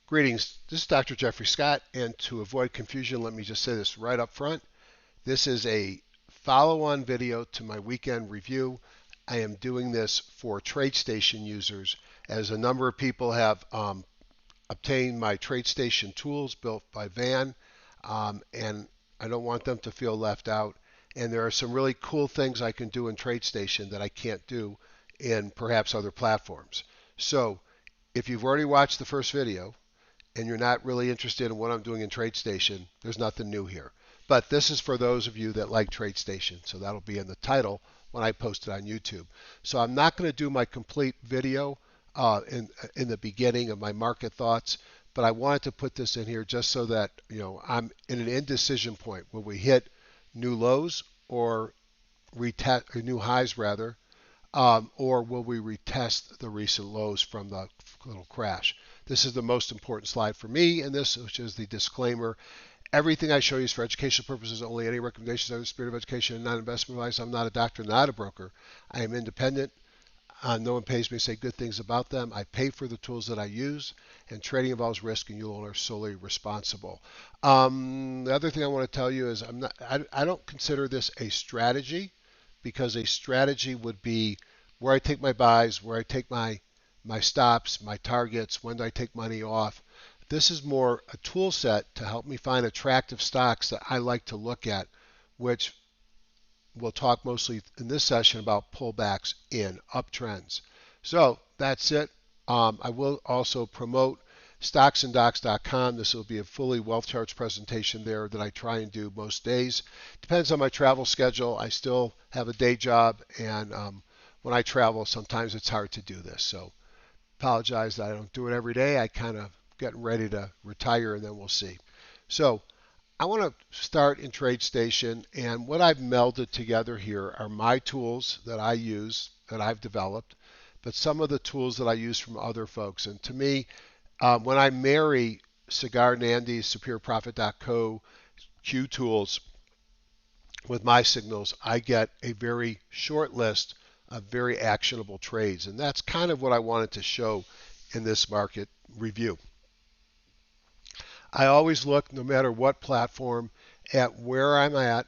Greetings, this is Dr. Jeffrey Scott, and to avoid confusion, let me just say this right up front. This is a follow-on video to my weekend review. I am doing this for Tradestation users, as a number of people have obtained my Tradestation tools built by Van, and I don't want them to feel left out. And there are some really cool things I can do in Tradestation that I can't do in perhaps other platforms. So if you've already watched the first video, and you're not really interested in what I'm doing in Tradestation, there's nothing new here. But this is for those of you that like Tradestation, so that'll be in the title when I post it on YouTube. So I'm not going to do my complete video in the beginning of my market thoughts, but I wanted to put this in here just so that I'm in an indecision point. Will we hit new lows or new highs rather, or will we retest the recent lows from the little crash? This is the most important slide for me in this, which is the disclaimer. Everything I show you is for educational purposes only. Any recommendations are in the spirit of education and not investment advice. I'm not a doctor, not a broker. I am independent. No one pays me to say good things about them. I pay for the tools that I use, and trading involves risk, and you all are solely responsible. The other thing I want to tell you is I don't consider this a strategy, because a strategy would be where I take my buys, where I take my stops, my targets, when do I take money off. This is more a tool set to help me find attractive stocks that I like to look at, which we'll talk mostly in this session about pullbacks in uptrends. So that's it. I will also promote stocksanddocs.com. This will be a fully wealth charts presentation there that I try and do most days. Depends on my travel schedule. I still have a day job, and when I travel, sometimes it's hard to do this. So apologize that I don't do it every day. I kind of getting ready to retire, and then we'll see. So I want to start in Tradestation, and what I've melded together here are my tools that I use, that I've developed, but some of the tools that I use from other folks. And to me, when I marry Cigar Nandy's SuperiorProfit.co Q tools with my signals, I get a very short list of very actionable trades. And that's kind of what I wanted to show in this market review. I always look, no matter what platform, at where I'm at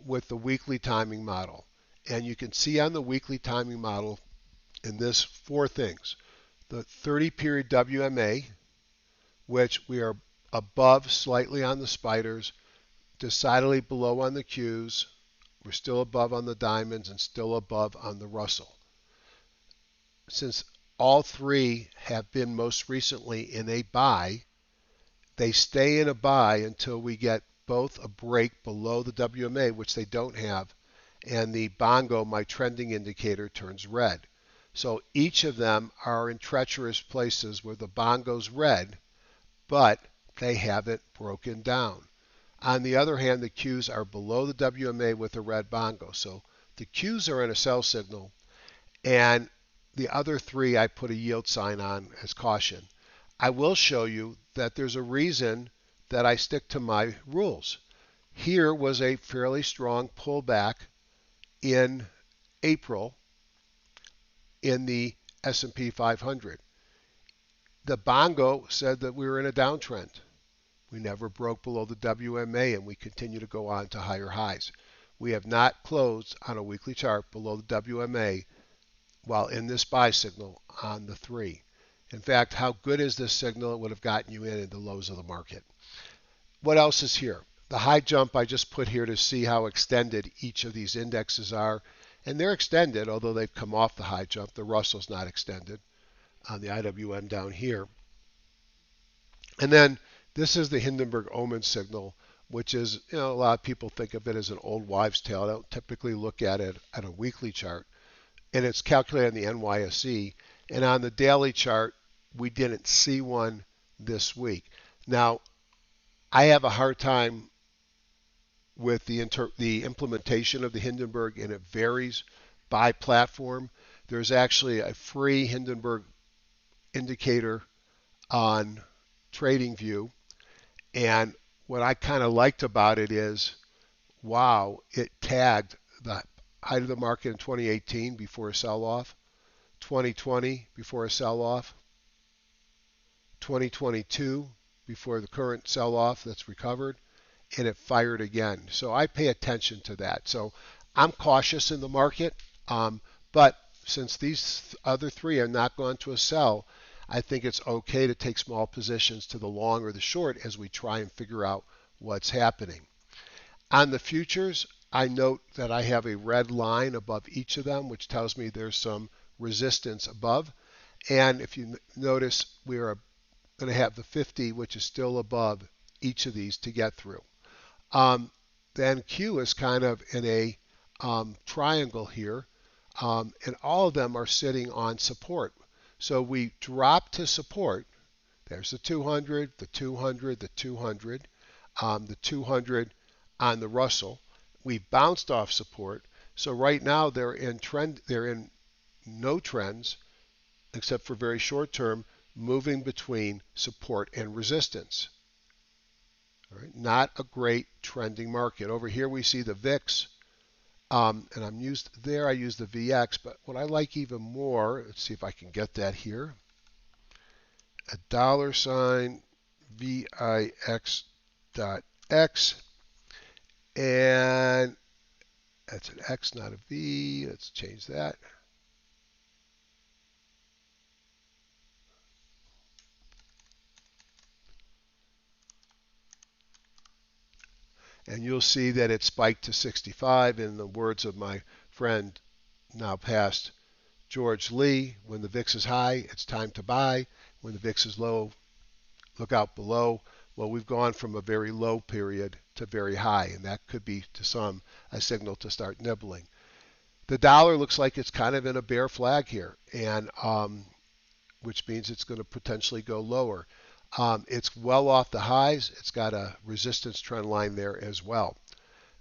with the weekly timing model. And you can see on the weekly timing model in this 4 things. The 30-period WMA, which we are above slightly on the spiders, decidedly below on the Qs. We're still above on the diamonds and still above on the Russell. Since all 3 have been most recently in a buy, they stay in a buy until we get both a break below the WMA, which they don't have, and the bongo, my trending indicator, turns red. So each of them are in treacherous places where the bongo's red, but they haven't broken down. On the other hand, the Qs are below the WMA with a red bongo. So the Qs are in a sell signal, and the other 3 I put a yield sign on as caution. I will show you that there's a reason that I stick to my rules. Here was a fairly strong pullback in April in the S&P 500. The bongo said that we were in a downtrend. We never broke below the WMA, and we continue to go on to higher highs. We have not closed on a weekly chart below the WMA while in this buy signal on the 3. In fact, how good is this signal? It would have gotten you in the lows of the market. What else is here? The high jump I just put here to see how extended each of these indexes are. And they're extended, although they've come off the high jump. The Russell's not extended on the IWM down here. And then this is the Hindenburg Omen signal, which is, a lot of people think of it as an old wives' tale. I don't typically look at it at a weekly chart. And it's calculated on the NYSE. And on the daily chart, we didn't see one this week. Now, I have a hard time with the implementation of the Hindenburg, and it varies by platform. There's actually a free Hindenburg indicator on TradingView, and what I kind of liked about it is, wow, it tagged the height of the market in 2018 before a sell-off, 2020 before a sell-off, 2022 before the current sell-off that's recovered, and it fired again. So I pay attention to that. So I'm cautious in the market, but since these other three are not going to a sell, I think it's okay to take small positions to the long or the short as we try and figure out what's happening. On the futures, I note that I have a red line above each of them, which tells me there's some resistance above. And if you notice, we are going to have the 50, which is still above each of these to get through. Then Q is kind of in a triangle here, and all of them are sitting on support. So we drop to support. There's the 200, the 200, the 200, the 200 on the Russell. We bounced off support. So right now they're in trend. They're in no trends except for very short term, moving between support and resistance. All right, not a great trending market. Over here we see the VIX, and I use the VX, but what I like even more, let's see if I can get that here, a $ VIX.X, and that's an X, not a V. Let's change that. And you'll see that it spiked to 65. In the words of my friend, now past George Lee, when the VIX is high, it's time to buy. When the VIX is low, look out below. Well, we've gone from a very low period to very high, and that could be, to some, a signal to start nibbling. The dollar looks like it's kind of in a bear flag here, and which means it's going to potentially go lower. It's well off the highs. It's got a resistance trend line there as well.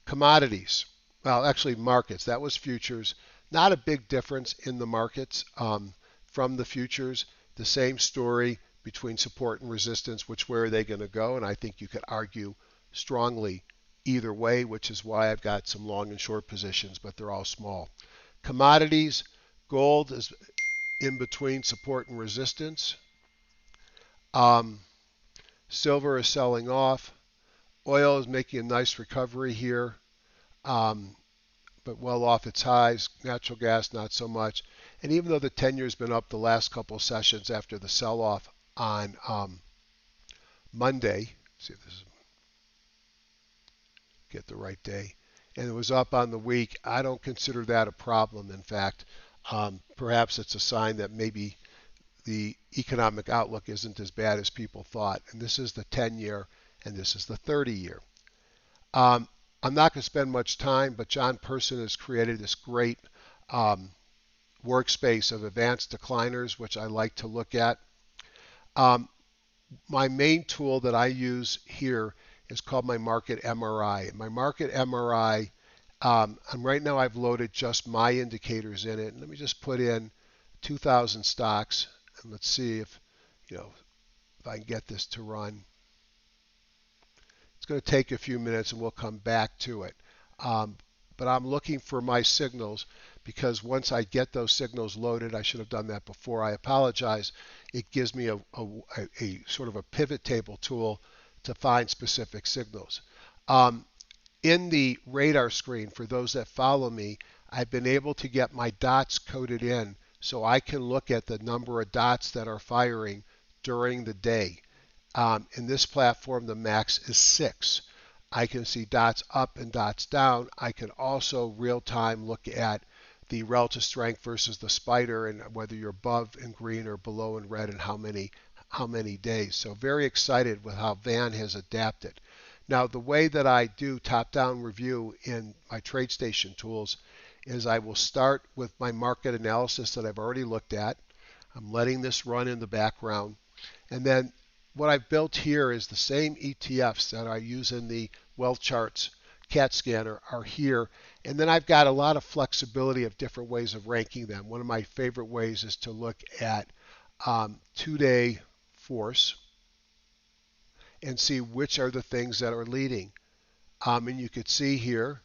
Commodities, well, actually markets, that was futures. Not a big difference in the markets from the futures. The same story between support and resistance. Which way are they going to go? And I think you could argue strongly either way, which is why I've got some long and short positions, but they're all small. Commodities, gold is in between support and resistance. Silver is selling off. Oil is making a nice recovery here, but well off its highs. Natural gas, not so much. And even though the 10-year has been up the last couple of sessions after the sell-off on Monday, see if this is, get the right day, and it was up on the week, I don't consider that a problem. In fact, perhaps it's a sign that maybe the economic outlook isn't as bad as people thought. And this is the 10-year, and this is the 30-year. I'm not going to spend much time, but John Person has created this great workspace of advanced decliners, which I like to look at. My main tool that I use here is called my market MRI. My market MRI, right now I've loaded just my indicators in it. Let me just put in 2,000 stocks. And let's see if I can get this to run. It's going to take a few minutes and we'll come back to it. But I'm looking for my signals, because once I get those signals loaded, I should have done that before, I apologize, it gives me a sort of a pivot table tool to find specific signals. In the radar screen, for those that follow me, I've been able to get my dots coded in, so I can look at the number of dots that are firing during the day. In this platform, the max is 6. I can see dots up and dots down. I can also real-time look at the relative strength versus the spider, and whether you're above in green or below in red, and how many days. So very excited with how Van has adapted. Now, the way that I do top-down review in my Tradestation tools is I will start with my market analysis that I've already looked at. I'm letting this run in the background. And then what I've built here is the same ETFs that I use in the Wealth Charts CAT scanner are here. And then I've got a lot of flexibility of different ways of ranking them. One of my favorite ways is to look at 2-day force and see which are the things that are leading. And you could see here,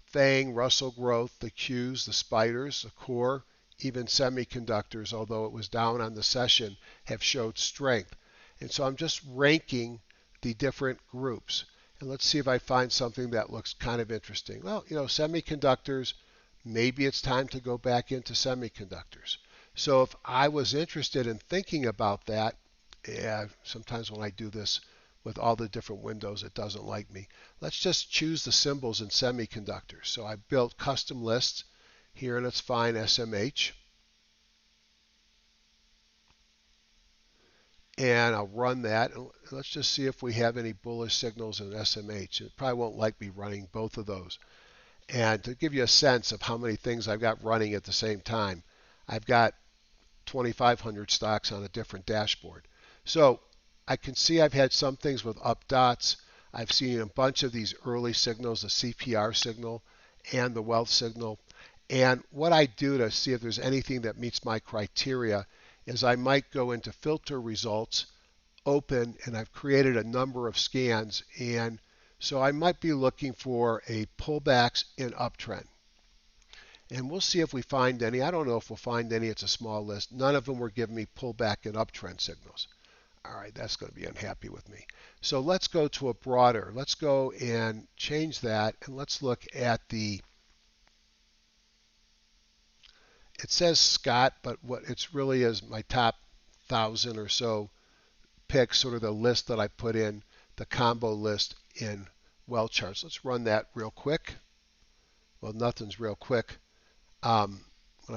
FANG, Russell Growth, the Qs, the spiders, the core, even semiconductors, although it was down on the session, have showed strength. And so I'm just ranking the different groups. And let's see if I find something that looks kind of interesting. Well, semiconductors, maybe it's time to go back into semiconductors. So if I was interested in thinking about that, yeah, sometimes when I do this with all the different windows, it doesn't like me. Let's just choose the symbols in semiconductors. So I built custom lists here, and let's find SMH. And I'll run that. Let's just see if we have any bullish signals in SMH. It probably won't like me running both of those. And to give you a sense of how many things I've got running at the same time, I've got 2,500 stocks on a different dashboard. So I can see I've had some things with up dots. I've seen a bunch of these early signals, the CPR signal and the wealth signal. And what I do to see if there's anything that meets my criteria is I might go into filter results, open, and I've created a number of scans. And so I might be looking for a pullbacks in uptrend. And we'll see if we find any. I don't know if we'll find any. It's a small list. None of them were giving me pullback and uptrend signals. All right, that's going to be unhappy with me. So let's go to a broader. Let's go and change that, and let's look at the, it says Scott, but what it's really is my top 1,000 or so picks, sort of the list that I put in, the combo list in well charts. Let's run that real quick. Well, nothing's real quick when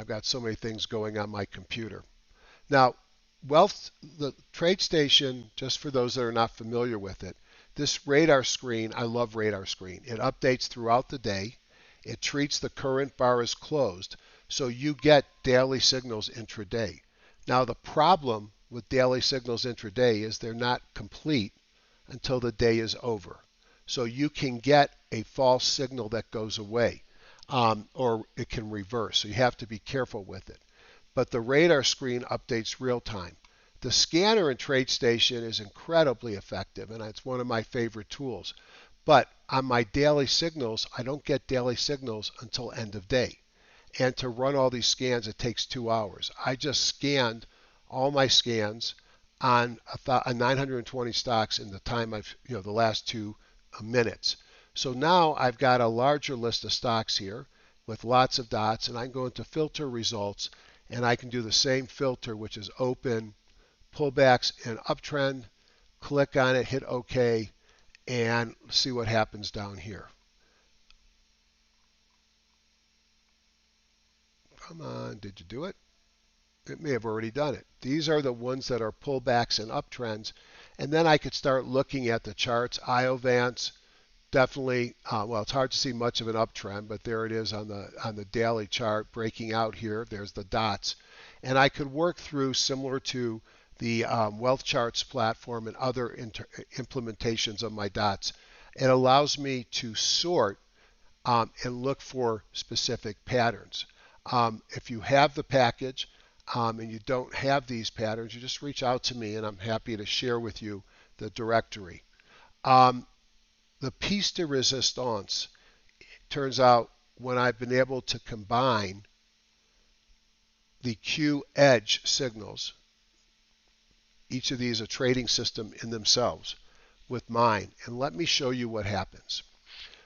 I've got so many things going on my computer. Now, the Tradestation, just for those that are not familiar with it, this radar screen, I love radar screen. It updates throughout the day. It treats the current bar as closed, so you get daily signals intraday. Now, the problem with daily signals intraday is they're not complete until the day is over. So you can get a false signal that goes away, or it can reverse. So you have to be careful with it. But the radar screen updates real time. The scanner in Tradestation is incredibly effective, and it's one of my favorite tools. But on my daily signals, I don't get daily signals until end of day. And to run all these scans, it takes 2 hours. I just scanned all my scans on 920 stocks in the time the last 2 minutes. So now I've got a larger list of stocks here with lots of dots, and I can go into filter results, and I can do the same filter, which is open, pullbacks, and uptrend. Click on it, hit OK, and see what happens down here. Come on, did you do it? It may have already done it. These are the ones that are pullbacks and uptrends. And then I could start looking at the charts. Iovance, definitely, well, it's hard to see much of an uptrend, but there it is on the daily chart breaking out here. There's the dots. And I could work through, similar to the wealth charts platform and other implementations of my dots. It allows me to sort and look for specific patterns. If you have the package and you don't have these patterns, you just reach out to me and I'm happy to share with you the directory. The piece de resistance, turns out when I've been able to combine the Q edge signals, each of these a trading system in themselves, with mine. And let me show you what happens.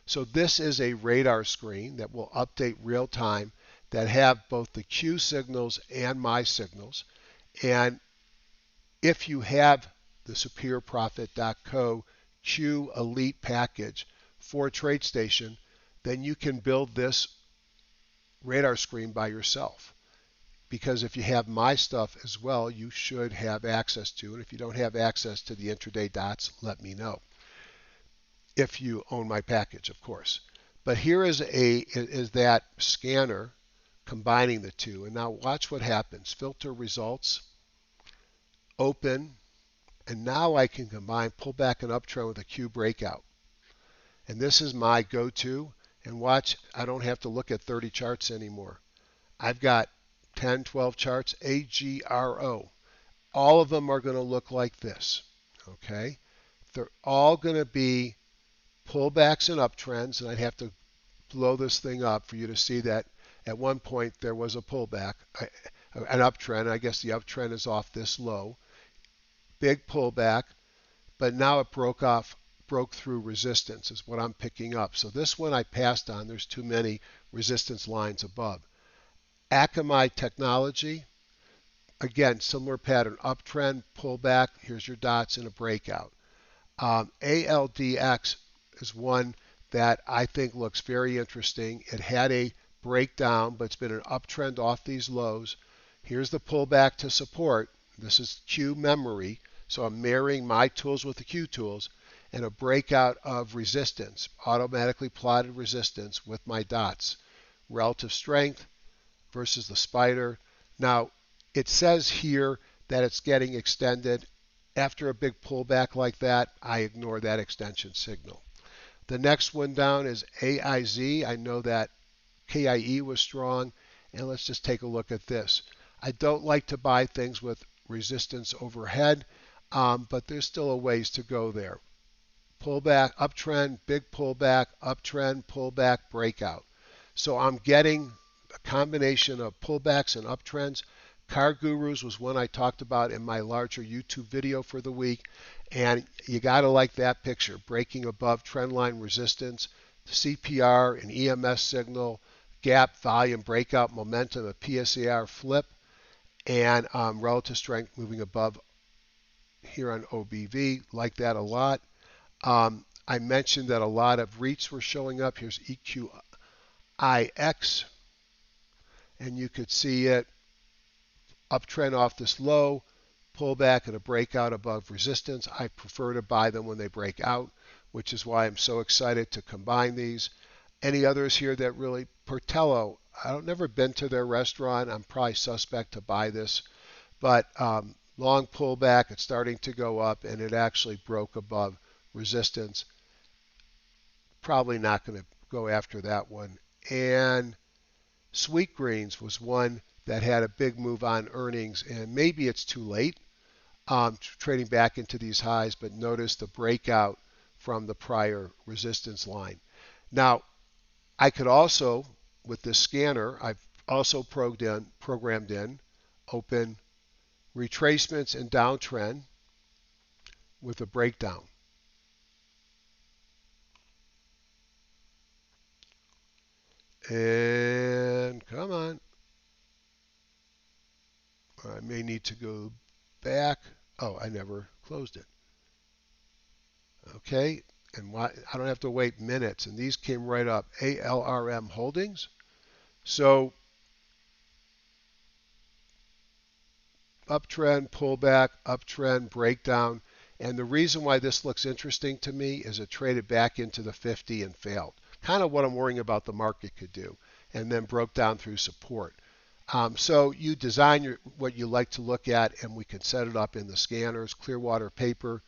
So this is a radar screen that will update real time that have both the Q signals and my signals. And if you have the superiorprofit.co Q Elite package for Tradestation, then you can build this radar screen by yourself. Because if you have my stuff as well, you should have access to it. If you don't have access to the intraday dots, let me know. If you own my package, of course. But here is that scanner combining the two. And now watch what happens. Filter results, open, and now I can combine pullback and uptrend with a Q breakout. And this is my go-to. And watch, I don't have to look at 30 charts anymore. I've got 10, 12 charts, AGRO. All of them are going to look like this. Okay? They're all going to be pullbacks and uptrends, and I'd have to blow this thing up for you to see that at one point there was a pullback, an uptrend. I guess the uptrend is off this low. big pullback, but now it broke through resistance is what I'm picking up. So this one I passed on. There's too many resistance lines above. Akamai Technology, again, similar pattern, uptrend, pullback. Here's your dots in a breakout. ALDX is one that I think looks very interesting. It had a breakdown, but it's been an uptrend off these lows. Here's the pullback to support. This is Q memory, so I'm marrying my tools with the Q tools, and a breakout of resistance, automatically plotted resistance with my dots. Relative strength versus the spider. Now, it says here that it's getting extended. After a big pullback like that, I ignore that extension signal. The next one down is AIZ. I know that KIE was strong, and let's just take a look at this. I don't like to buy things with resistance overhead, but there's still a ways to go there. Pullback, uptrend, big pullback, uptrend, pullback, breakout. So I'm getting a combination of pullbacks and uptrends. Car Gurus was one I talked about in my larger YouTube video for the week, and you got to like that picture, breaking above trendline resistance, CPR, an EMS signal, gap, volume, breakout, momentum, a PSAR flip, and relative strength moving above here on OBV. Like that a lot. I mentioned that a lot of REITs were showing up. Here's EQIX, and you could see it uptrend off this low, pullback and a breakout above resistance. I prefer to buy them when they break out, which is why I'm so excited to combine these. Any others here that really, Portello, I've never been to their restaurant. I'm probably suspect to buy this, but long pullback, it's starting to go up, and it actually broke above resistance. Probably not going to go after that one. And Sweet Greens was one that had a big move on earnings, and maybe it's too late trading back into these highs, but notice the breakout from the prior resistance line. Now, I could also, with this scanner, I've also programmed in open retracements and downtrend with a breakdown. And come on. I may need to go back. Oh, I never closed it. Okay, and I don't have to wait minutes, and these came right up. ALRM Holdings. So uptrend, pullback, uptrend, breakdown. And the reason why this looks interesting to me is it traded back into the 50 and failed. Kind of what I'm worrying about the market could do, and then broke down through support. So you design what you like to look at, and we can set it up in the scanners. Clearwater paper,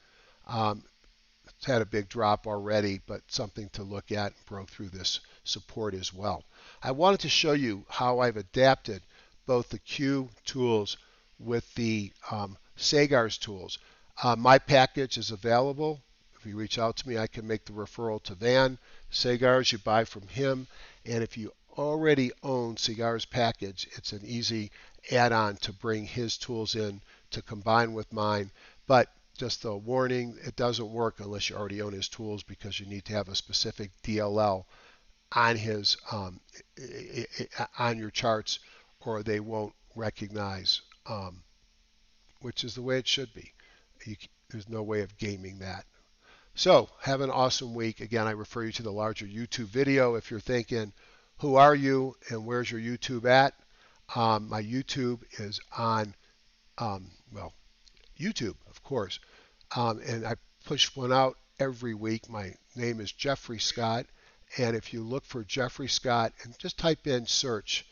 it's had a big drop already, but something to look at, broke through this support as well. I wanted to show you how I've adapted both the Q tools with the Sagar's tools. My package is available. If you reach out to me, I can make the referral to Van. Sagar's, you buy from him, and if you already own Cigar's package, it's an easy add-on to bring his tools in to combine with mine. But just a warning, it doesn't work unless you already own his tools, because you need to have a specific DLL on his on your charts, or they won't recognize, which is the way it should be. There's no way of gaming that. So have an awesome week. Again, I refer you to the larger YouTube video if you're thinking, who are you and where's your YouTube at? My YouTube is on, well, YouTube, of course. And I push one out every week. My name is Jeffrey Scott. And if you look for Jeffrey Scott and just type in search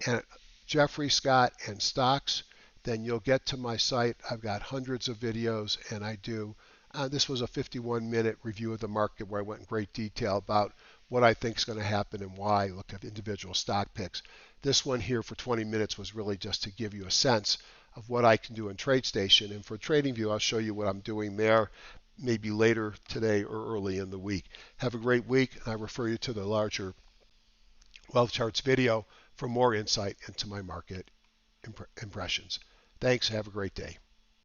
and Jeffrey Scott and stocks, then you'll get to my site. I've got hundreds of videos, and I do. This was a 51-minute review of the market where I went in great detail about what I think is going to happen and why. I looked at individual stock picks. This one here for 20 minutes was really just to give you a sense of what I can do in Tradestation. And for TradingView, I'll show you what I'm doing there maybe later today or early in the week. Have a great week, and I refer you to the larger wealth charts video for more insight into my market impressions. Thanks. Have a great day.